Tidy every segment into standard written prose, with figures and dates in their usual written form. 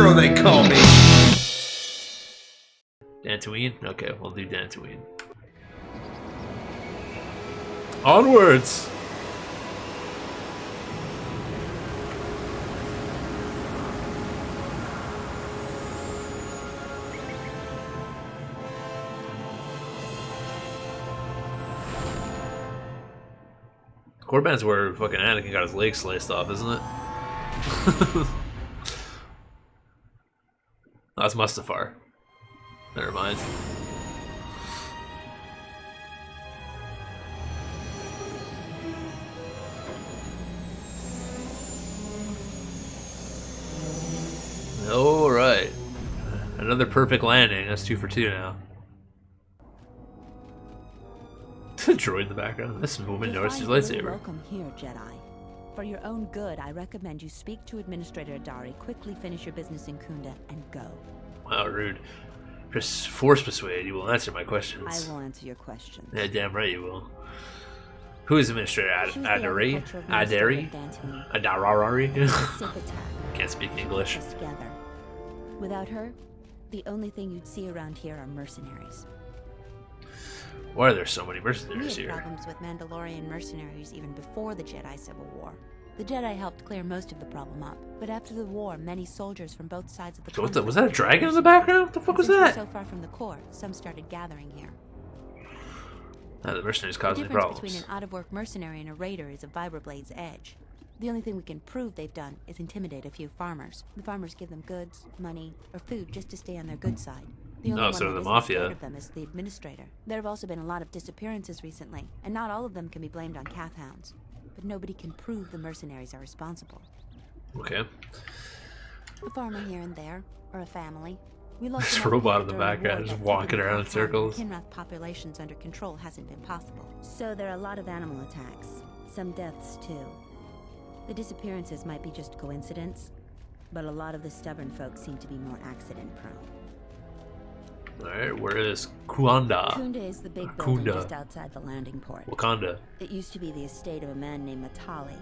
Hero they call me. Dantooine? Okay, we'll do Dantooine. Onwards! Corbin's where fucking Anakin got his leg sliced off, isn't it? That's Mustafar. Never mind. Alright. Another perfect landing. That's 2 for 2 now. Droid in the background. This woman noticed his lightsaber. Welcome here, Jedi. For your own good, I recommend you speak to Administrator Adari, quickly finish your business in Kunda, and go. Wow, rude. Just force persuade. You will answer my questions. I will answer your questions. Yeah, damn right you will. Who is Administrator Adari? Adari? Adarari? Can't speak English. Together. Without her, the only thing you'd see around here are mercenaries. Why are there so many mercenaries We had here? problems with Mandalorian Mercenaries even before the Jedi Civil War. The Jedi helped clear most of the problem up, but after the war, many soldiers from both sides of the So was that a dragon in the background? What the fuck was that? So far from the core, some started gathering here. The mercenaries The causing difference problems. between an out-of-work mercenary and a raider is a vibroblade's edge. The only thing we can prove they've done is intimidate a few farmers. The farmers give them goods, money, or food just to stay on their good side. The only one so that the isn't mafia. scared of them is the administrator. There have also been a lot of disappearances recently, and not all of them can be blamed on Cath hounds. But nobody can prove the mercenaries are responsible. Okay. A farmer here and there, or a family. We lost This enough robot in people the during background war just that walking keeping around in Cath hound and circles. Kinrath populations under control hasn't been possible. So there are a lot of animal attacks, some deaths too. The disappearances might be just coincidence, but a lot of the stubborn folks seem to be more accident-prone. Alright, where is Kuanda? Kunda is the big building Kunda. just outside the landing port. Wakanda. It used to be the estate of a man named Matali,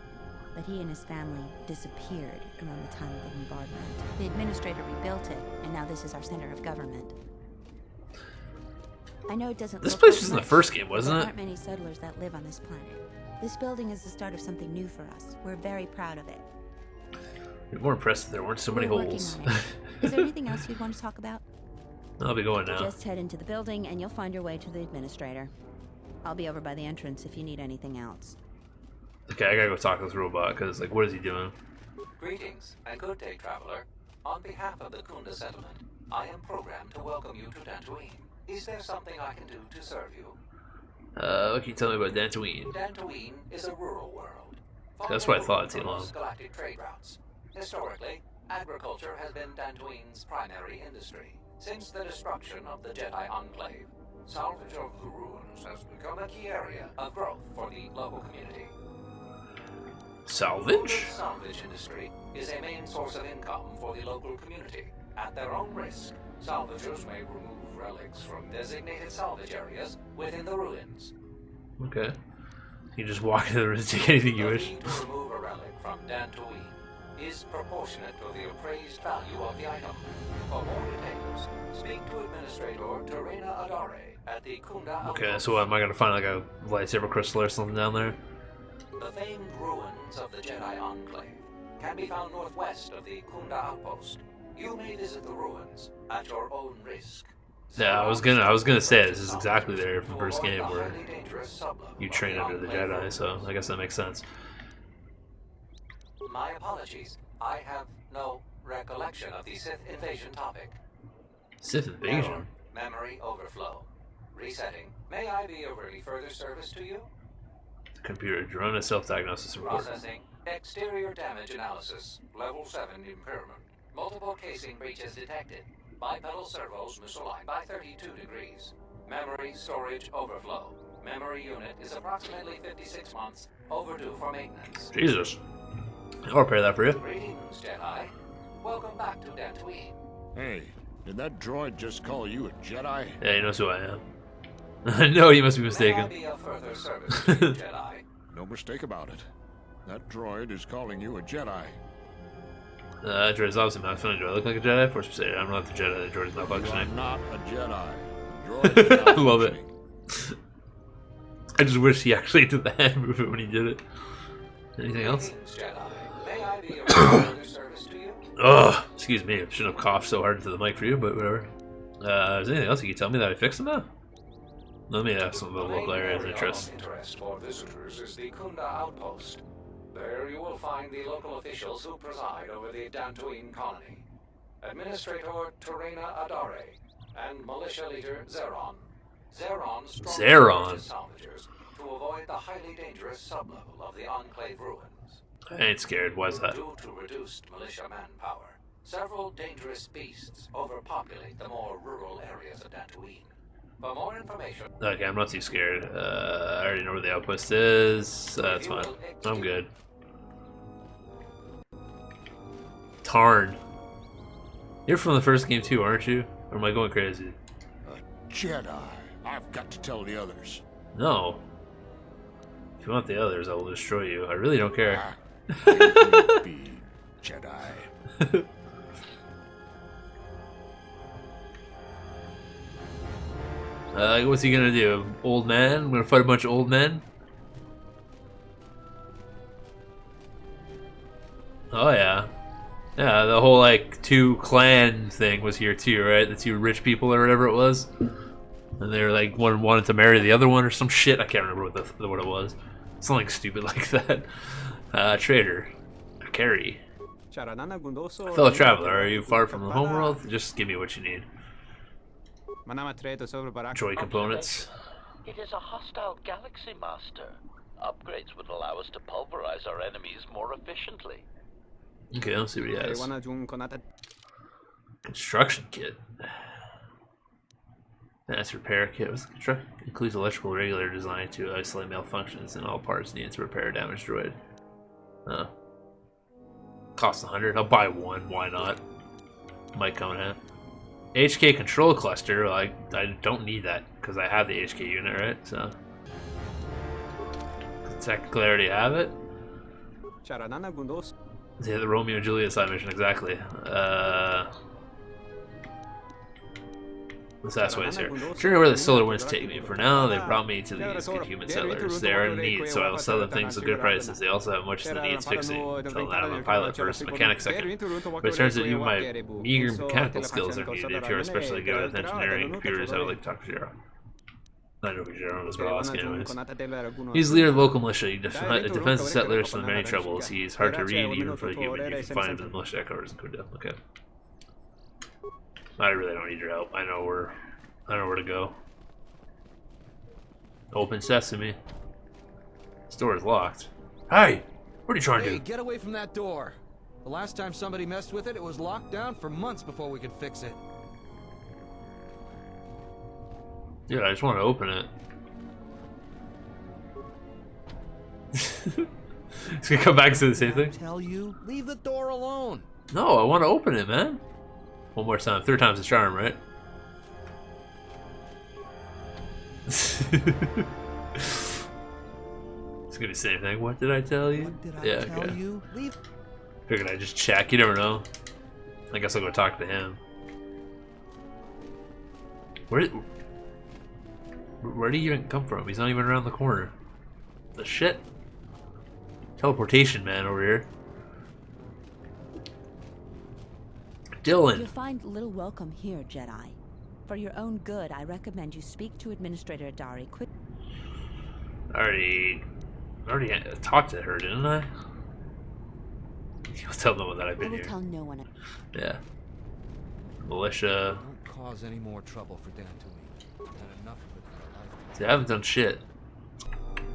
but he and his family disappeared around the time of the bombardment. The administrator rebuilt it, and now this is our center of government. I know it doesn't This look place like was in the much, first game, but wasn't there it? aren't many settlers that live on this planet. This building is the start of something new for us. We're very proud of it. You're more impressed that there weren't so many We're working holes. on it. Is there anything else you'd want to talk about? I'll be going now. Just head into the building and you'll find your way to the administrator. I'll be over by the entrance if you need anything else. Okay, I gotta go talk to this robot, because, like, what is he doing? Greetings and good day, traveler. On behalf of the Kunda settlement, I am programmed to welcome you to Dantooine. Is there something I can do to serve you? What can you tell me about Dantooine? Dantooine is a rural world. That's what I thought, too long. Galactic trade routes. Historically, agriculture has been Dantooine's primary industry. Since the destruction of the Jedi Enclave, salvage of the ruins has become a key area of growth for the local community. Salvage? The salvage industry is a main source of income for the local community. At their own risk, salvagers may remove relics from designated salvage areas within the ruins. Okay. You just walk into the room and take anything you The wish. fee to remove a relic from Dantooine is proportionate to the appraised value of the item. For more details, speak to Administrator Terena Adare at the Kunda Okay, Outpost. so what, am I gonna find, like, a lightsaber crystal or something down there? The famed ruins of the Jedi Enclave can be found northwest of the Kunda Outpost. You may visit the ruins at your own risk. Yeah, I was gonna say this is exactly there from the first game where you train under the Jedi, so I guess that makes sense. My apologies. I have no recollection of the Sith invasion topic. Sith invasion? Error. Memory overflow. Resetting. May I be of any further service to you? Computer drone and self-diagnosis report. Processing. Exterior damage analysis. Level 7 impairment. Multiple casing breaches detected. Bipedal servos misaligned by 32 degrees. Memory storage overflow. Memory unit is approximately 56 months overdue for maintenance. Jesus. I'll repair that for you. Greetings, Jedi. Welcome back to Dantooine. Hey, did that droid just call you a Jedi? Yeah, he knows who I am. No, you must be May I mistaken. be of further service to you, Jedi? No mistake about it. That droid is calling you a Jedi. Droid's obviously malfunctioning. Do I look like a Jedi? Force Poseidon. I'm not the Jedi. The droid's You are malfunctioning. not a Jedi. Droid is I love it. malfunctioning. I just wish he actually did the hand movement when he did it. Anything else? Greetings, Jedi. May I be of further service to you? Ugh, excuse me. I shouldn't have coughed so hard into the mic for you, but whatever. Is there anything else you can tell me that I fixed them now? Let me ask some of the local areas of interest. Interest for visitors is the Kunda outpost. There you will find the local officials who preside over the Dantooine colony. Administrator Terena Adare and militia leader Zeron. Zeron strongly salvagers to avoid the highly dangerous sublevel of the Enclave ruins. I ain't scared. Why's that? Due to reduced militia manpower, several dangerous beasts overpopulate the more rural areas of Dantooine. For more information... Okay, I'm not too scared. I already know where the outpost is. That's fine. I'm good. Tarn. You're from the first game too, aren't you? Or am I going crazy? A Jedi. I've got to tell the others. No. If you want the others, I will destroy you. I really don't care. Be Jedi. What's he gonna do? Old man? I'm gonna fight a bunch of old men? Oh yeah. Yeah, the whole like 2 clan thing was here too, right? The 2 rich people or whatever it was. And they were like, one wanted to marry the other one or some shit. I can't remember what it was. Something stupid like that. Trader. Carry. Fellow traveler, are you far from the homeworld? Just give me what you need. Droid components. It is a hostile galaxy, Master. Upgrades would allow us to pulverize our enemies more efficiently. Okay, let's see what he has. Construction kit. That's repair kit. Includes electrical regulator designed to isolate malfunctions in all parts needed to repair a damaged droid. Costs 100. I'll buy 1. Why not? Might come in handy. HK control cluster. Well, I don't need that because I have the HK unit, right? So technically, I already have it. Yeah, the Romeo and Juliet side mission, exactly. Let's ask why it's here. Sure, where the solar winds take me. For now, they brought me to these good human settlers. They are in need, so I will sell them things at good prices. They also have much that needs fixing. Tell them that I'm a pilot first, mechanic second. But it turns out even my meager mechanical skills are needed. If you're especially good at engineering computers, I would like to talk to Zero. I know who Zero was boss, anyways. He's the leader of the local militia. He defends the settlers from many troubles. He's hard to read, even for the human. You can find him in the militia headquarters in Kunda. Okay. I really don't need your help. I know where to go. Open sesame. This door is locked. Hey! What are you trying to do? Get away from that door. The last time somebody messed with it, it was locked down for months before we could fix it. Dude, I just want to open it. He's gonna come back and say the same thing? Tell you, leave the door alone. No, I want to open it, man. One more time. 3rd time's the charm, right? It's gonna be the same thing. What did I tell you? What did I tell you? Leave. Figured I'd just check. You never know. I guess I'll go talk to him. Where did he even come from? He's not even around the corner. The shit? Teleportation man over here. Dylan. You'll find little welcome here, Jedi. For your own good, I recommend you speak to Administrator Adare quick. I already talked to her, didn't I? You'll tell no one that I've been here. Tell no one. Yeah. Militia. Don't cause any more trouble for Dantooine. Had enough of it for a lifetime. See, I haven't done shit.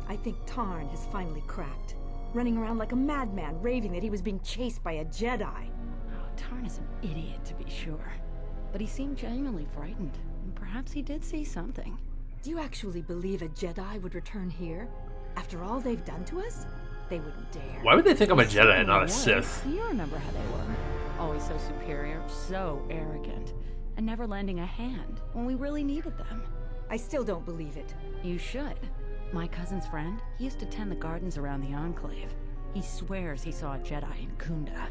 I think Tarn has finally cracked. Running around like a madman, raving that he was being chased by a Jedi. Tarn is an idiot, to be sure. But he seemed genuinely frightened. And perhaps he did see something. Do you actually believe a Jedi would return here? After all they've done to us? They wouldn't dare. Why would they think I'm a Jedi and not a Sith? You remember how they were. Always so superior, so arrogant, and never lending a hand when we really needed them. I still don't believe it. You should. My cousin's friend, he used to tend the gardens around the Enclave. He swears he saw a Jedi in Kunda.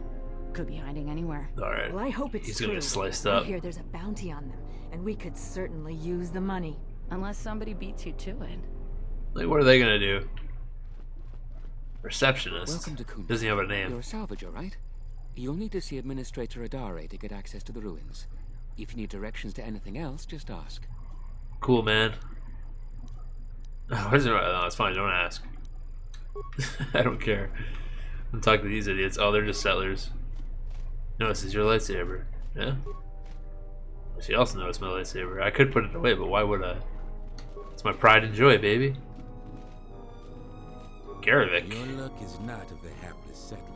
Could be hiding anywhere. Alright. Well, I hope it's He's true. gonna get sliced I up. hear there's a bounty on them, and we could certainly use the money. Unless somebody beats you to it. Like, what are they gonna do? Receptionist. Welcome to Kunda. Doesn't he have a name? You're a salvager, right? You'll need to see Administrator Adare to get access to the ruins. If you need directions to anything else, just ask. Cool, man. What is it? No, it's fine. Don't ask. I don't care. I'm talking to these idiots. Oh, they're just settlers. No, this is your lightsaber. Yeah? She also knows my lightsaber. I could put it away, but why would I? It's my pride and joy, baby. Garvik. Your luck is not of the hapless settler.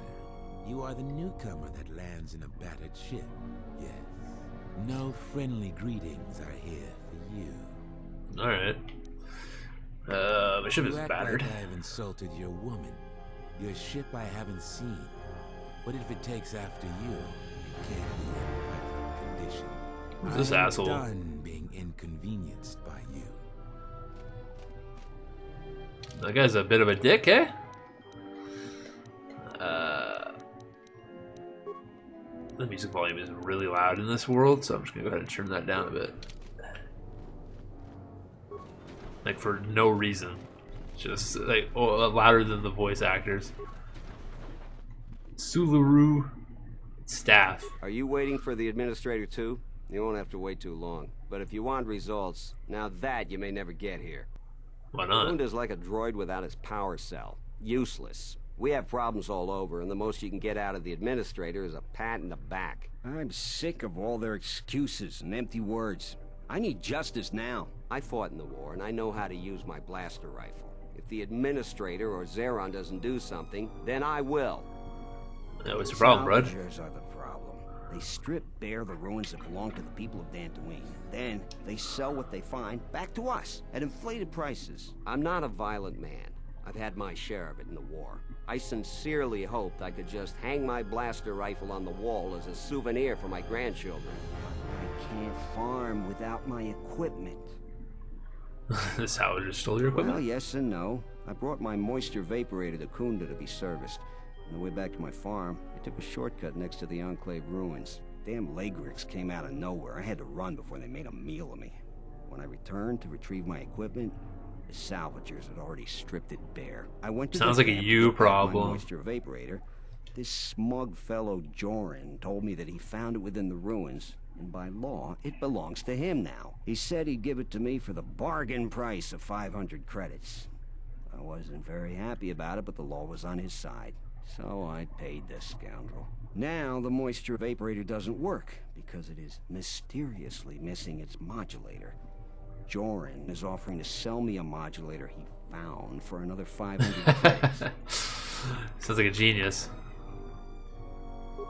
You are the newcomer that lands in a battered ship. Yes. No friendly greetings are here for you. Alright. My ship is You act battered. like I've insulted your woman. Your ship I haven't seen. But if it takes after you, it can't be in perfect condition. Who's this I'm asshole? done being inconvenienced by you. That guy's a bit of a dick, eh? The music volume is really loud in this world, so I'm just gonna go ahead and turn that down a bit. Like, for no reason. Just, like, louder than the voice actors. Suluru staff. Are you waiting for the administrator too? You won't have to wait too long. But if you want results, now that you may never get here. Why not? Kunda's like a droid without his power cell. Useless. We have problems all over, and the most you can get out of the administrator is a pat in the back. I'm sick of all their excuses and empty words. I need justice now. I fought in the war, and I know how to use my blaster rifle. If the administrator or Zeron doesn't do something, then I will. Yeah, what's the problem, bud? Salvagers are the problem. They strip bare the ruins that belong to the people of Dantooine. Then they sell what they find back to us at inflated prices. I'm not a violent man. I've had my share of it in the war. I sincerely hoped I could just hang my blaster rifle on the wall as a souvenir for my grandchildren. I can't farm without my equipment. The salvager stole your equipment? Well, yes and no. I brought my moisture vaporator to Kunda to be serviced. On the way back to my farm, I took a shortcut next to the Enclave ruins. Damn Lagrix came out of nowhere. I had to run before they made a meal of me. When I returned to retrieve my equipment, the salvagers had already stripped it bare. I went to Sounds the like a camp you to pick up my problem. moisture vaporator. This smug fellow Joran told me that he found it within the ruins, and by law, it belongs to him now. He said he'd give it to me for the bargain price of 500 credits. I wasn't very happy about it, but the law was on his side, so I paid the scoundrel. Now the moisture vaporator doesn't work because it is mysteriously missing its modulator. Joran is offering to sell me a modulator he found for another 500 credits. Sounds like a genius.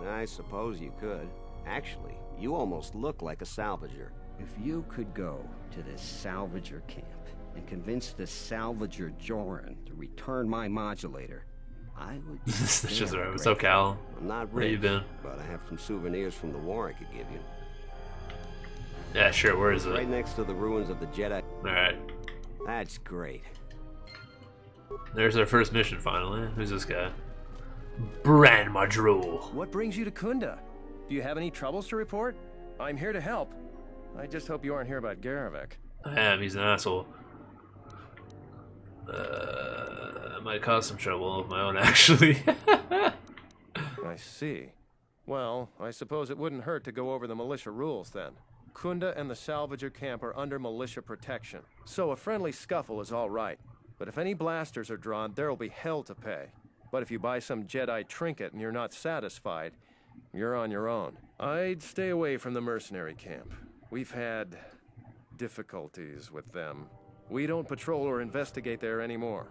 I suppose you could. Actually, you almost look like a salvager. If you could go to this salvager camp and convince the salvager Joran to return my modulator, I would. This is right. What's up, Cal? I'm not Where you rich, been? but I have some souvenirs from the war I could give you. Yeah, sure. Where is it? Right next to the ruins of the Jedi. Alright. That's great. There's our first mission, finally. Who's this guy? Brand Madrul. What brings you to Kunda? Do you have any troubles to report? I'm here to help. I just hope you aren't here about Garvik. I am. He's an asshole. That might cause some trouble of my own, actually. I see. Well, I suppose it wouldn't hurt to go over the militia rules then. Kunda and the salvager camp are under militia protection, so a friendly scuffle is all right. But if any blasters are drawn, there'll be hell to pay. But if you buy some Jedi trinket and you're not satisfied, you're on your own. I'd stay away from the mercenary camp. We've had difficulties with them. We don't patrol or investigate there anymore.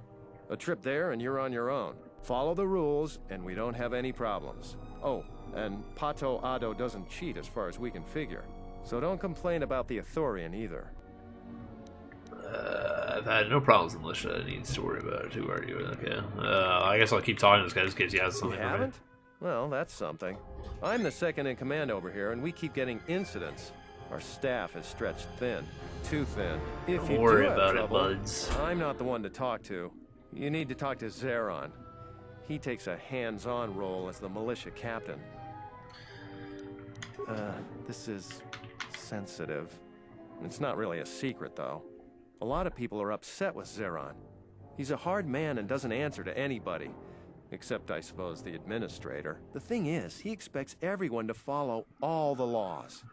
A trip there and you're on your own. Follow the rules and we don't have any problems. Oh, and Pato Ado doesn't cheat as far as we can figure. So don't complain about the Ithorian either. I've had no problems with militia I need to worry about. Who are you? Okay. I guess I'll keep talking to this guy just in case he has something You for me. haven't? Well, that's something. I'm the second in command over here, and we keep getting incidents. Our staff is stretched thin. Too thin. If Don't you worry do have about it, trouble, buds. I'm not the one to talk to. You need to talk to Zeron. He takes a hands-on role as the militia captain. This is sensitive. It's not really a secret, though. A lot of people are upset with Zeron. He's a hard man and doesn't answer to anybody. Except, I suppose, the administrator. The thing is, he expects everyone to follow all the laws.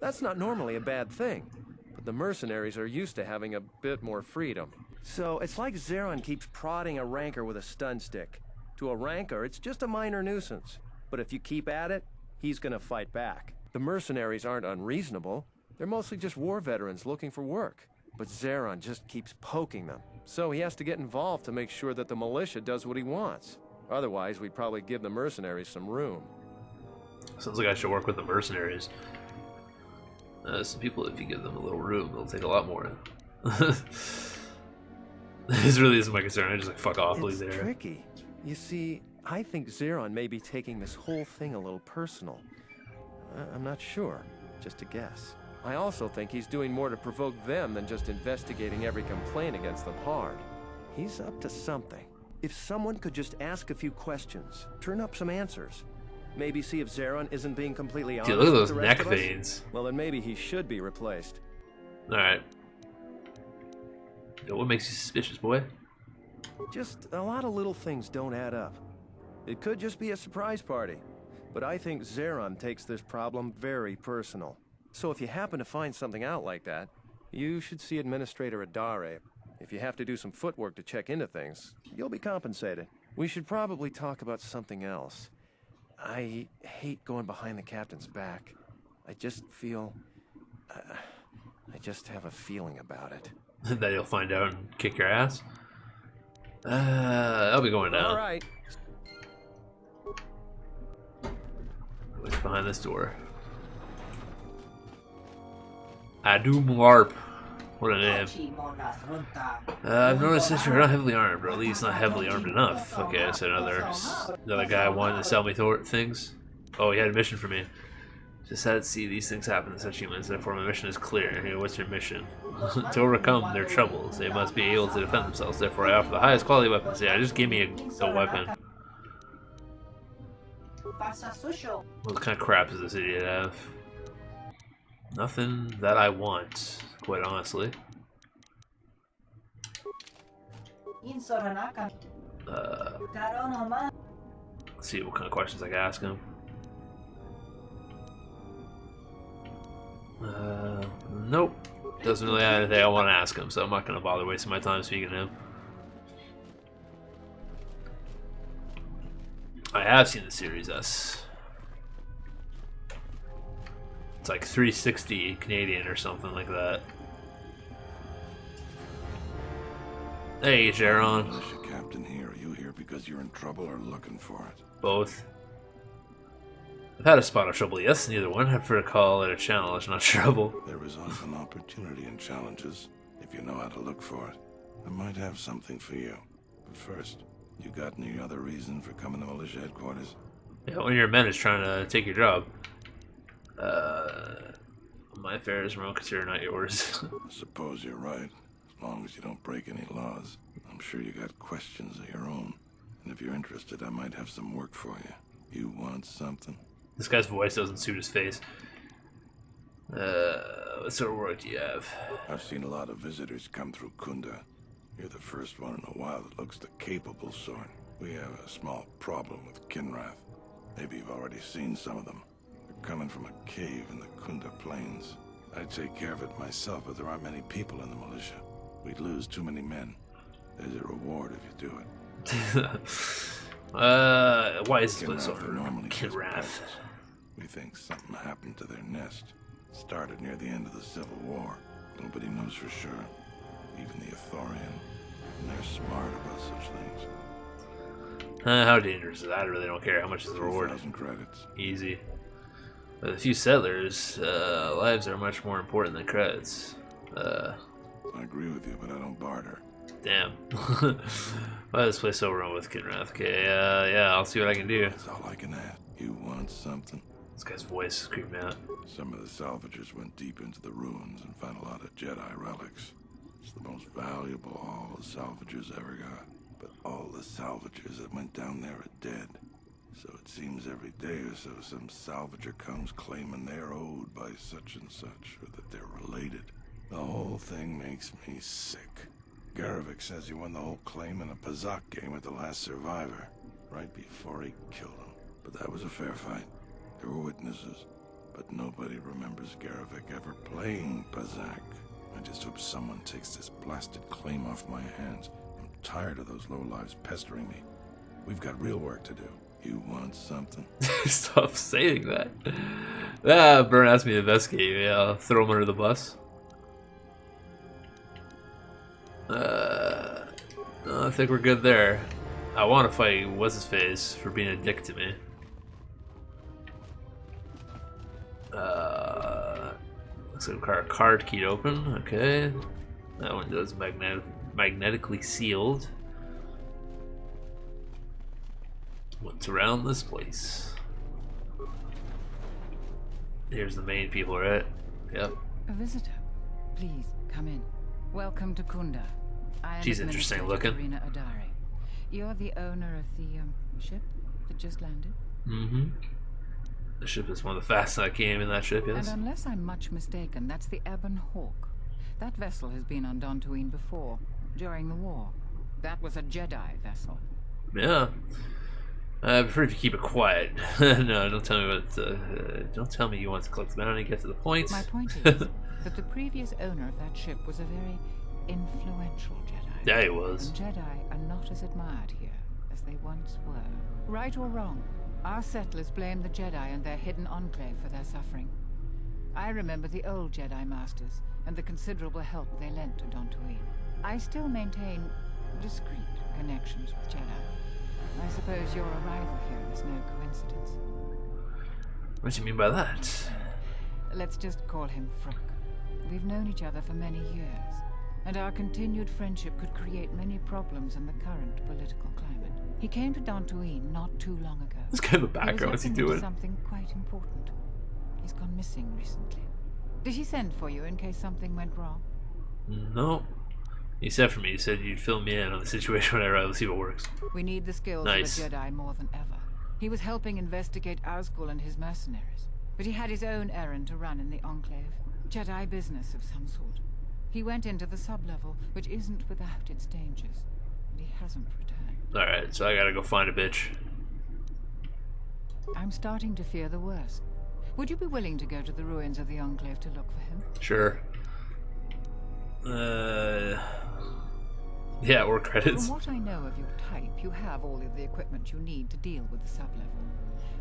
That's not normally a bad thing, but the mercenaries are used to having a bit more freedom. So it's like Zeron keeps prodding a rancor with a stun stick. To a rancor, it's just a minor nuisance. But if you keep at it, he's gonna fight back. The mercenaries aren't unreasonable. They're mostly just war veterans looking for work. But Zeron just keeps poking them. So he has to get involved to make sure that the militia does what he wants. Otherwise, we'd probably give the mercenaries some room. Sounds like I should work with the mercenaries. Some people, if you give them a little room, they'll take a lot more. This really isn't my concern. I just like fuck off, leave there. It's tricky. You see, I think Zeron may be taking this whole thing a little personal. I'm not sure. Just a guess. I also think he's doing more to provoke them than just investigating every complaint against them hard. He's up to something. If someone could just ask a few questions, turn up some answers, maybe see if Zeron isn't being completely honest. Dude, look at with those the rest neck of us, veins. well, then maybe he should be replaced. Alright. What makes you suspicious, boy? Just a lot of little things don't add up. It could just be a surprise party, but I think Zeron takes this problem very personal. So if you happen to find something out like that, you should see Administrator Adare. If you have to do some footwork to check into things, you'll be compensated. We should probably talk about something else. I hate going behind the captain's back. I just feel... I just have a feeling about it. That you'll find out and kick your ass? I'll be going down. Alright. What's behind this door? Adu Mlarp. What a name. I've noticed that you're not heavily armed, or at least not heavily armed enough. Okay, I said another guy wanted to sell me things. Oh, he had a mission for me. Just had to see these things happen to such humans, therefore my mission is clear. Hey, what's your mission? To overcome their troubles, they must be able to defend themselves. Therefore, I offer the highest quality weapons. Yeah, just give me a weapon. What kind of crap does this idiot have? Nothing that I want, quite honestly. Let's see what kind of questions I can ask him. Nope. Doesn't really have anything I want to ask him, so I'm not going to bother wasting my time speaking to him. I have seen the Series S. It's like 360 Canadian or something like that. Hey, Jaron. Militia Captain here. Are you here because you're in trouble or looking for it? Both. I've had a spot of trouble, yes, neither one. I prefer to call it a challenge, not trouble. There is often opportunity in challenges, if you know how to look for it. I might have something for you. But first, you got any other reason for coming to militia headquarters? Yeah, one of your men is trying to take your job. My affairs are considered not yours. I suppose you're right. As long as you don't break any laws. I'm sure you got questions of your own. And if you're interested, I might have some work for you. You want something? This guy's voice doesn't suit his face. What sort of work do you have? I've seen a lot of visitors come through Kunda. You're the first one in a while that looks the capable sort. We have a small problem with Kinrath. Maybe you've already seen some of them. They're coming from a cave in the Kunda Plains. I'd take care of it myself, but there aren't many people in the militia. We'd lose too many men. There's a reward if you do it. Why is this place over? Kinrath. We think something happened to their nest. Started near the end of the Civil War. Nobody knows for sure. Even the Ithorian. And they're smart about such things. How dangerous is that? I really don't care. How much is the reward? 2,000 credits. Easy. With a few settlers, lives are much more important than credits. I agree with you, but I don't barter. Damn. Why is this place so wrong with Kinrath? Okay, yeah, I'll see what I can do. That's all I can ask. You want something? This guy's voice is creeping me out. Some of the salvagers went deep into the ruins and found a lot of Jedi relics. It's the most valuable all the salvagers ever got. But all the salvagers that went down there are dead. So it seems every day or so some salvager comes claiming they're owed by such and such, or that they're related. The whole thing makes me sick. Garovic says he won the whole claim in a Pazak game with the last survivor, right before he killed him. But that was a fair fight. There were witnesses, but nobody remembers Garovic ever playing Pazak. I just hope someone takes this blasted claim off my hands. I'm tired of those lowlives pestering me. We've got real work to do. You want something? Stop saying that. Ah, Byrne asked me to investigate. Yeah, I'll throw him under the bus. I think we're good there. I want to fight what's-his-face for being a dick to me. Looks like our card keyed open. Okay. That one does magnetically sealed. What's around this place? Here's the main people, right? Yep. A visitor. Please, come in. Welcome to Kunda. I am She's interesting looking. Adari. You're the owner of the ship that just landed? Mm-hmm. The ship is one of the fastest I came in that ship, yes. And unless I'm much mistaken, that's the Ebon Hawk. That vessel has been on Dantooine before, during the war. That was a Jedi vessel. Yeah. I prefer if you keep it quiet. No, don't tell me what. Don't tell me you want to collect the bounty. Get to the point. My point is that the previous owner of that ship was a very influential Jedi. Yeah, he was. And Jedi are not as admired here as they once were. Right or wrong, our settlers blame the Jedi and their hidden enclave for their suffering. I remember the old Jedi Masters and the considerable help they lent to Dantooine. I still maintain discreet connections with Jedi. I suppose your arrival here is no coincidence. What do you mean by that? Let's just call him Frook. We've known each other for many years, and our continued friendship could create many problems in the current political climate. He came to Dantooine not too long ago. It's kind of a background. What's he doing? Something quite important. He's gone missing recently. Did he send for you in case something went wrong? No. He said for me, he said you'd fill me in on the situation when I arrive. Let's see what works. We need the skills of a Jedi more than ever. He was helping investigate Asgul and his mercenaries, but he had his own errand to run in the Enclave. Jedi business of some sort. He went into the sub-level, which isn't without its dangers, and he hasn't returned. Alright, so I gotta go find a bitch. I'm starting to fear the worst. Would you be willing to go to the ruins of the Enclave to look for him? Sure. Yeah, work credits. From what I know of your type, you have all of the equipment you need to deal with the sub-level.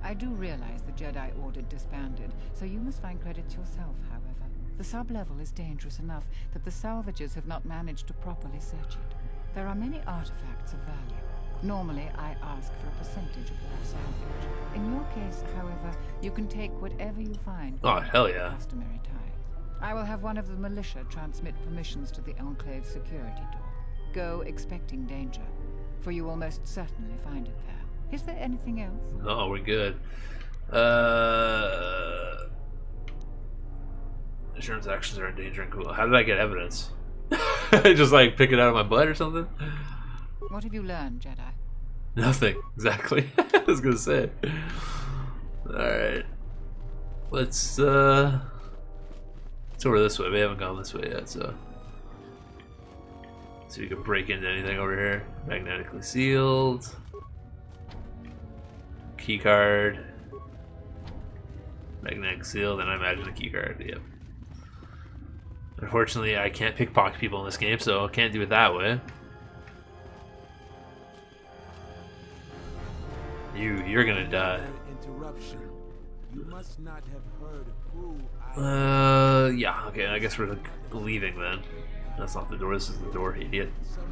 I do realize the Jedi Order disbanded, so you must find credits yourself, however. The sub-level is dangerous enough that the salvagers have not managed to properly search it. There are many artifacts of value. Normally, I ask for a percentage of all salvage. In your case, however, you can take whatever you find. Oh, hell yeah. Customary time. I will have one of the militia transmit permissions to the Enclave security door. Go expecting danger, for you will most certainly find it there. Is there anything else? No, we're good. Insurance actions are endangering. Cool. How did I get evidence? Just like pick it out of my butt or something? What have you learned, Jedi? Nothing, exactly. I was gonna say. Alright. Let's over this way. We haven't gone this way yet, so. So you can break into anything over here. Magnetically sealed. Key card. Magnetic sealed, and I imagine a key card, yep. Unfortunately, I can't pickpocket people in this game, so I can't do it that way. You're gonna die. Interruption. You must not have heard who yeah, okay, I guess we're leaving then. That's not the door, this is the door, idiot. someone